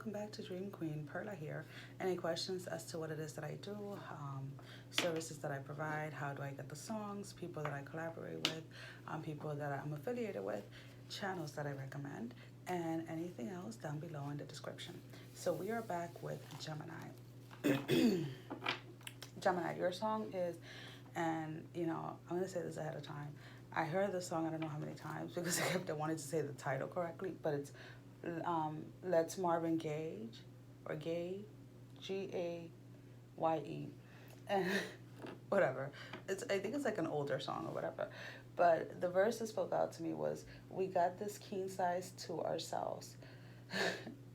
welcome back to Dream Queen. Perla here. Any questions as to what it is that I do, services that I provide, how do I get the songs, people that I collaborate with, people that I'm affiliated with, channels that I recommend, and anything else down below in the description. So we are back with Gemini. Gemini, your song is, and I'm going to say this ahead of time. I heard this song I don't know how many times because I kept wanting to say the title correctly, but it's Let's Marvin Gage, or Gaye, Gaye, and whatever. I think it's like an older song or whatever. But the verse that spoke out to me was, we got this king size to ourselves.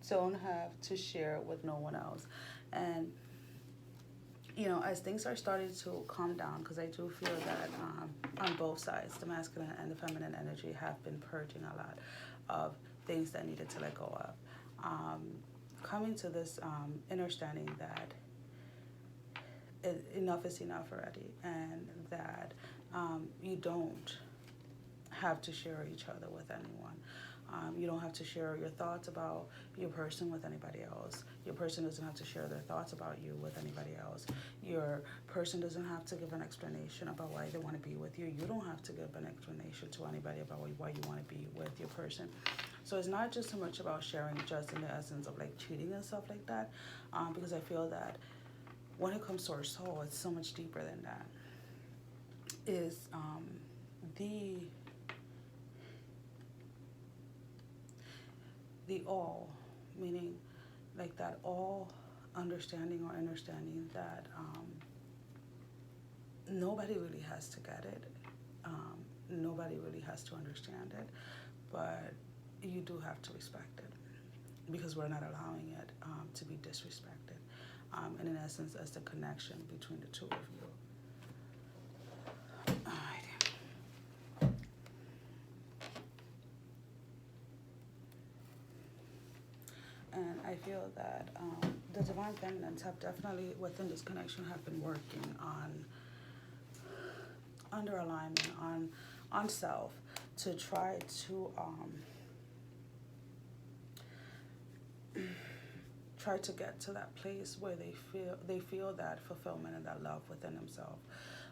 Don't have to share with no one else. And as things are starting to calm down, because I do feel that on both sides, the masculine and the feminine energy have been purging a lot of things that needed to let go of. Coming to this understanding that enough is enough already, and that you don't have to share each other with anyone. You don't have to share your thoughts about your person with anybody else. Your person doesn't have to share their thoughts about you with anybody else. Your person doesn't have to give an explanation about why they want to be with you. You don't have to give an explanation to anybody about why you want to be with your person. So it's not just so much about sharing just in the essence of like cheating and stuff like that, because I feel that when it comes to our soul, it's so much deeper than that. Is the all, meaning like that all understanding or understanding that nobody really has to get it. Nobody really has to understand it, but you do have to respect it, because we're not allowing it to be disrespected. And in essence, as the connection between the two of you. And I feel that the divine feminines have definitely, within this connection, have been working on under alignment, on self, to try to get to that place where they feel that fulfillment and that love within themselves.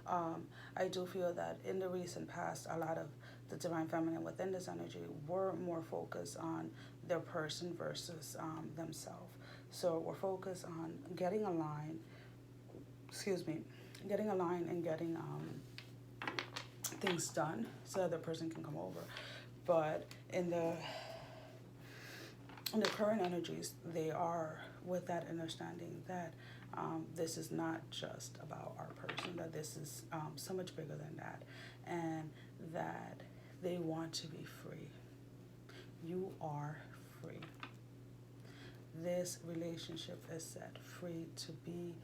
I do feel that in the recent past, a lot of the divine feminine within this energy were more focused on their person versus themselves. So we're focused on getting aligned, and getting things done so that the person can come over. But in the current energies, they are with that understanding that this is not just about our person, that this is so much bigger than that, and that they want to be free. You are free. This relationship is set free to be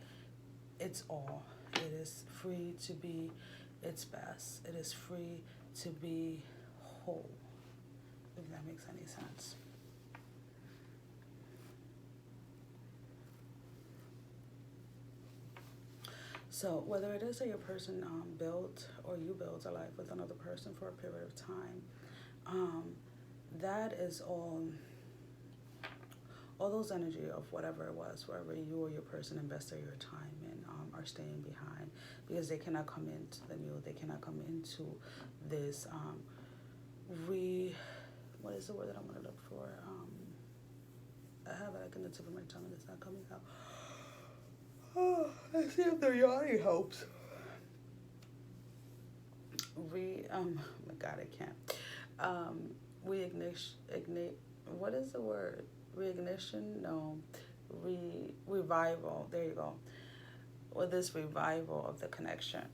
its all. It is free to be its best. It is free to be whole, if that makes any sense. So whether it is that your person built or you built a life with another person for a period of time, that is all those energy of whatever it was, wherever you or your person invested your time in, are staying behind, because they cannot come into the new, they cannot come into this what is the word that I'm going to look for? I have it like in the tip of my tongue and it's not coming out. Oh, let's see if the yawning helps. Oh my God, I can't. Ignite. What is the word? Reignition? No. Revival. There you go. With this revival of the connection,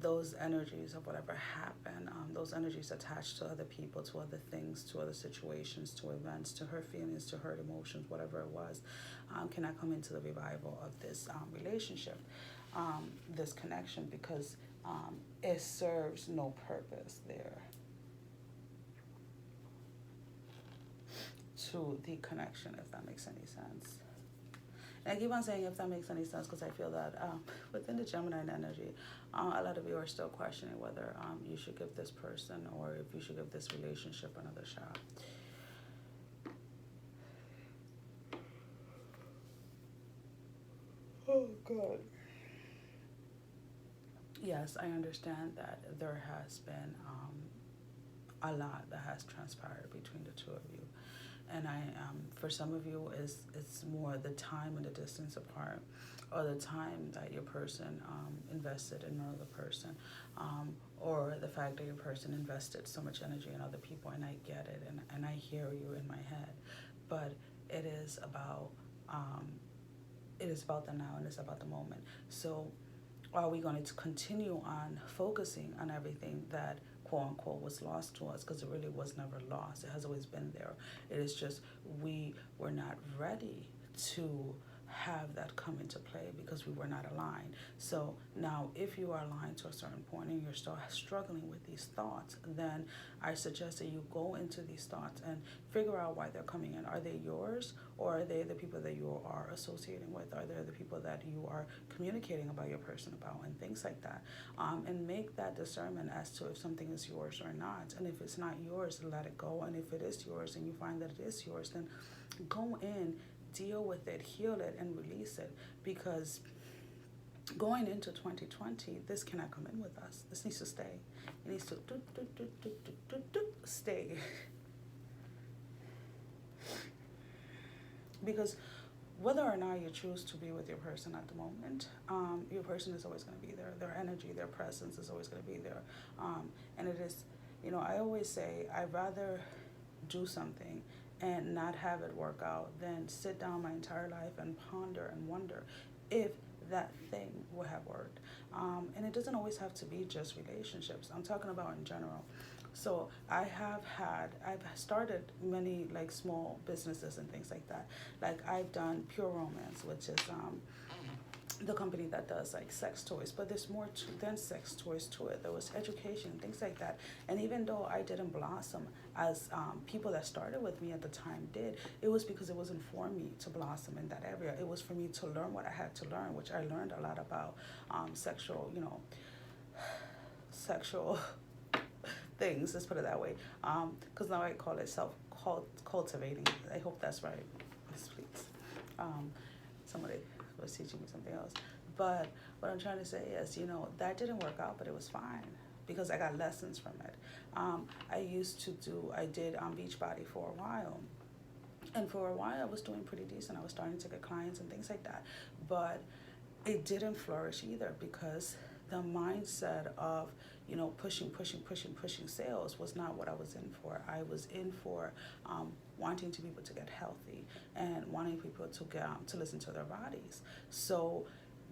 those energies of whatever happened, those energies attached to other people, to other things, to other situations, to events, to her feelings, to her emotions, whatever it was, cannot come into the revival of this relationship, this connection, because it serves no purpose there to the connection, if that makes any sense. And I keep on saying if that makes any sense, because I feel that within the Gemini energy, a lot of you are still questioning whether you should give this person or if you should give this relationship another shot. Good. Yes, I understand that there has been a lot that has transpired between the two of you. And for some of you, it's more the time and the distance apart, or the time that your person invested in another person, or the fact that your person invested so much energy in other people. And I get it, and I hear you in my head, but it is about the now, and it's about the moment. So are we going to continue on focusing on everything that quote unquote was lost to us? Because it really was never lost. It has always been there. It is just we were not ready to have that come into play because we were not aligned. So now if you are aligned to a certain point and you're still struggling with these thoughts, then I suggest that you go into these thoughts and figure out why they're coming in. Are they yours, or are they the people that you are associating with? Are they the people that you are communicating about your person about, and things like that? And make that discernment as to if something is yours or not. And if it's not yours, let it go. And if it is yours and you find that it is yours, then go in, deal with it, heal it, and release it. Because going into 2020, this cannot come in with us. This needs to stay. It needs to stay. Because whether or not you choose to be with your person at the moment, your person is always going to be there. Their energy, their presence is always going to be there. And it is, I always say, I'd rather do something and not have it work out than sit down my entire life and ponder and wonder if that thing would have worked. And it doesn't always have to be just relationships. I'm talking about in general. So I've started many like small businesses and things like that. Like I've done Pure Romance, which is the company that does like sex toys, but there's more than sex toys to it. There was education, things like that. And even though I didn't blossom as people that started with me at the time did, it was because it wasn't for me to blossom in that area. It was for me to learn what I had to learn, which I learned a lot about sexual things, let's put it that way. Because now I call it self-cultivating. I hope that's right. Yes, please. Somebody was teaching me something else. But what I'm trying to say is, that didn't work out, but it was fine because I got lessons from it. I did Beachbody for a while. And for a while, I was doing pretty decent. I was starting to get clients and things like that. But it didn't flourish either because the mindset of, pushing sales was not what I was in for. I was in for wanting people to get healthy and wanting people to listen to their bodies. So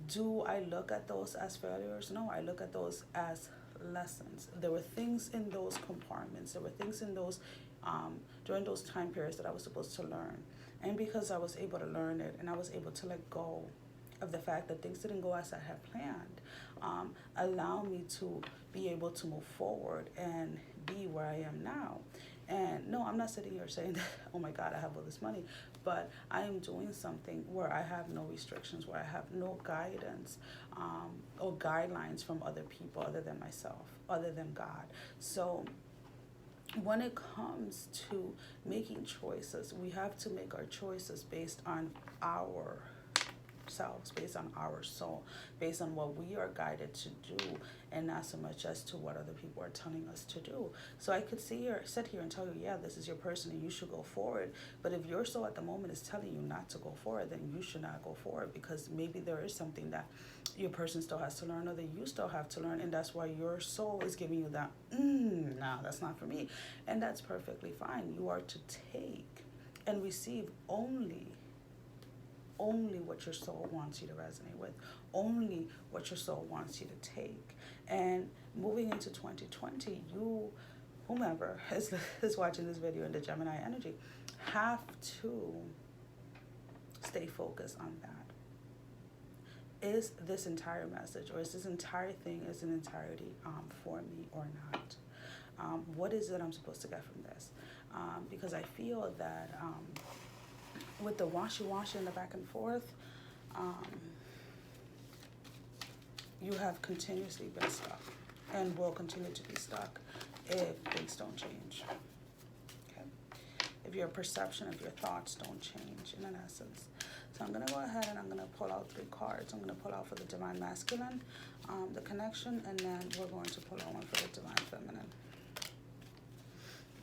do I look at those as failures? No, I look at those as lessons. There were things in those compartments. There were things in those during those time periods that I was supposed to learn. And because I was able to learn it and I was able to let go of the fact that things didn't go as I had planned, allow me to be able to move forward and be where I am now. And no, I'm not sitting here saying that, oh my God, I have all this money, but I am doing something where I have no restrictions, where I have no guidance or guidelines from other people other than myself, other than God. So when it comes to making choices, we have to make our choices based on ourselves, based on our soul, based on what we are guided to do, and not so much as to what other people are telling us to do. So I could sit here and tell you, yeah, this is your person and you should go forward. But if your soul at the moment is telling you not to go forward, then you should not go forward, because maybe there is something that your person still has to learn or that you still have to learn, and that's why your soul is giving you that, no, that's not for me. And that's perfectly fine. You are to take and receive only what your soul wants you to resonate with, only what your soul wants you to take. And moving into 2020, you, whomever is watching this video in the Gemini energy, have to stay focused on that. Is this entire message, or is this entire thing as an entirety for me or not? What is it I'm supposed to get from this? Because I feel that with the washy and the back and forth, you have continuously been stuck and will continue to be stuck if things don't change. Okay? If your perception of your thoughts don't change, in an essence. So I'm going to go ahead and I'm going to pull out 3 cards. I'm going to pull out for the Divine Masculine, the connection, and then we're going to pull out one for the Divine Feminine.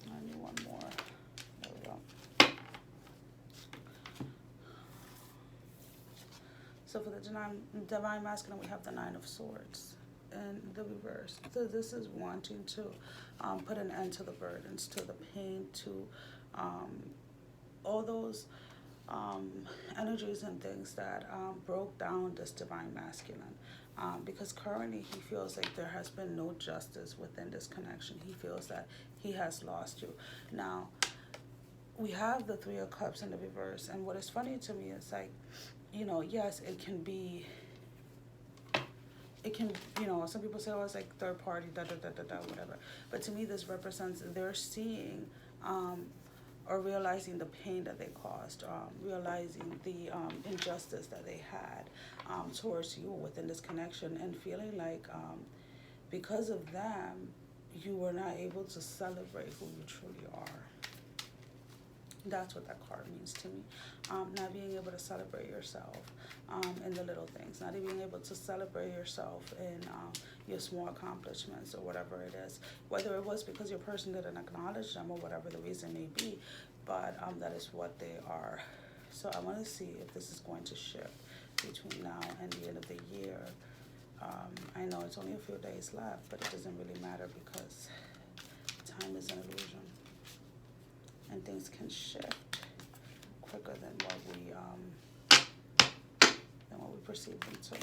I need one more. There we go. So for the Divine Masculine, we have the 9 of Swords in the reverse. So this is wanting to put an end to the burdens, to the pain, to all those energies and things that broke down this Divine Masculine. Because currently he feels like there has been no justice within this connection. He feels that he has lost you. Now, we have the 3 of Cups in the reverse. And what is funny to me is like, you know, yes, it can, you know, some people say, oh, it's like third party, whatever. But to me, this represents they're seeing or realizing the pain that they caused, realizing the injustice that they had towards you within this connection, and feeling like because of them, you were not able to celebrate who you truly are. That's what that card means to me. Not being able to celebrate yourself in the little things, not being able to celebrate yourself in your small accomplishments or whatever it is, whether it was because your person didn't acknowledge them or whatever the reason may be, but that is what they are. So I want to see if this is going to shift between now and the end of the year. I know it's only a few days left, but it doesn't really matter because time is an illusion. And things can shift quicker than what we perceive them to.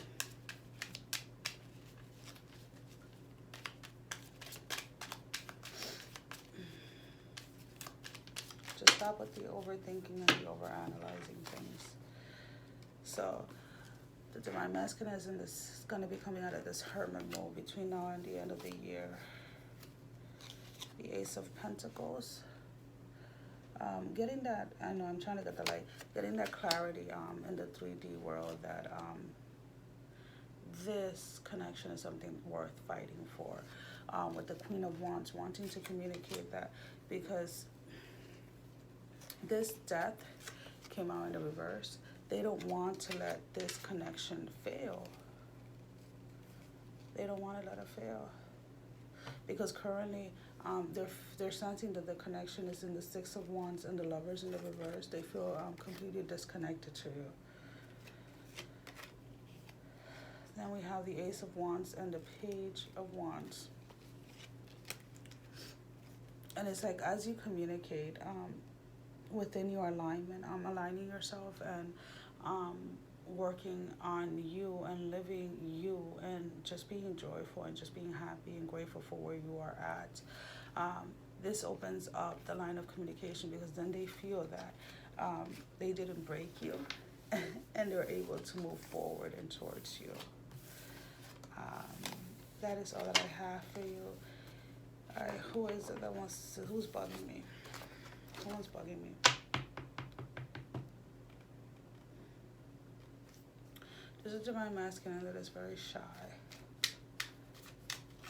Just stop with the overthinking and the overanalyzing things. So the Divine Masculine is going to be coming out of this hermit mode between now and the end of the year. The Ace of Pentacles. Getting that, I know I'm trying to get the light, getting that clarity in the 3D world that this connection is something worth fighting for. With the Queen of Wands, wanting to communicate that, because this Death came out in the reverse. They don't want to let this connection fail. They don't want to let it fail. Because currently, they're sensing that the connection is in the 6 of Wands and the Lovers in the reverse. They feel completely disconnected to you. Then we have the Ace of Wands and the Page of Wands. And it's like, as you communicate within your alignment, aligning yourself and working on you and living you and just being joyful and just being happy and grateful for where you are at. This opens up the line of communication, because then they feel that they didn't break you and they're able to move forward and towards you. That is all that I have for you. All right, who is it that wants to, who's bugging me? Someone's bugging me. There's a Divine Masculine that is very shy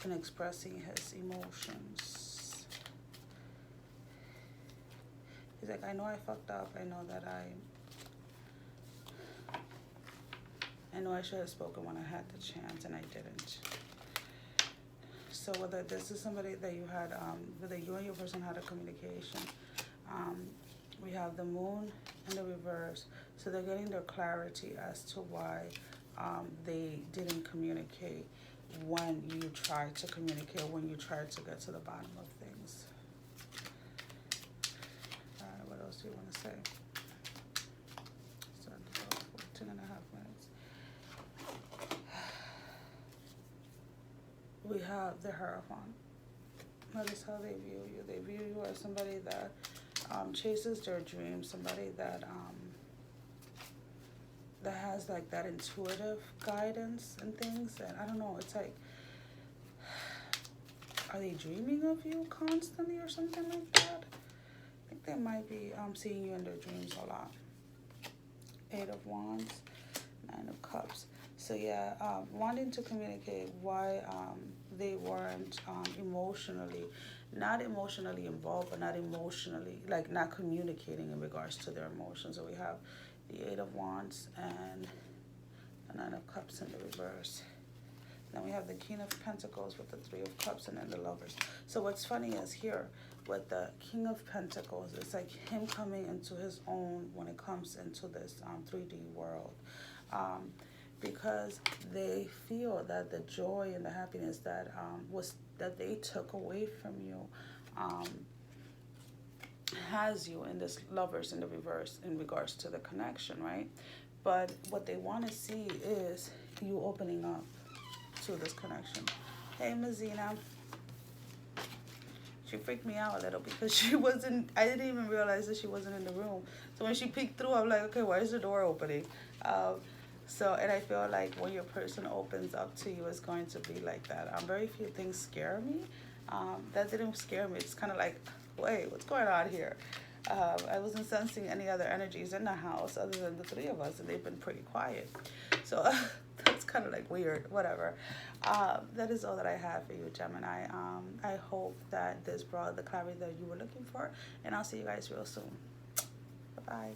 in expressing his emotions. He's like, I know I fucked up. I know that I know I should have spoken when I had the chance and I didn't. So whether this is somebody that you had, whether you and your person had a communication, we have the Moon in the reverse. So they're getting their clarity as to why they didn't communicate when you tried to communicate, when you tried to get to the bottom of things. All right, what else do you want to say? So 14 and a half minutes. We have the Hierophant. That is how they view you. They view you as somebody that chases their dreams, somebody that that has like that intuitive guidance and things. And I don't know, it's like, are they dreaming of you constantly or something like that? I think they might be seeing you in their dreams a lot. 8 of Wands, 9 of Cups. So yeah, wanting to communicate why they weren't not emotionally involved, but not emotionally, like not communicating in regards to their emotions. So we have the Eight of Wands, and the Nine of Cups in the reverse. Then we have the King of Pentacles with the Three of Cups, and then the Lovers. So what's funny is here with the King of Pentacles, it's like him coming into his own when it comes into this 3D world. Because they feel that the joy and the happiness that that they took away from you has you in this Lovers in the reverse in regards to the connection, right? But what they want to see is you opening up to this connection. Hey, Mazina. She freaked me out a little because she wasn't, I didn't even realize that she wasn't in the room. So when she peeked through, I'm like, okay, why is the door opening? And I feel like when your person opens up to you, it's going to be like that. Very few things scare me. That didn't scare me. It's kind of like, wait, what's going on here? I wasn't sensing any other energies in the house other than the three of us, and they've been pretty quiet. So that's kind of like weird, whatever. That is all that I have for you, Gemini. I hope that this brought the clarity that you were looking for, and I'll see you guys real soon. Bye-bye.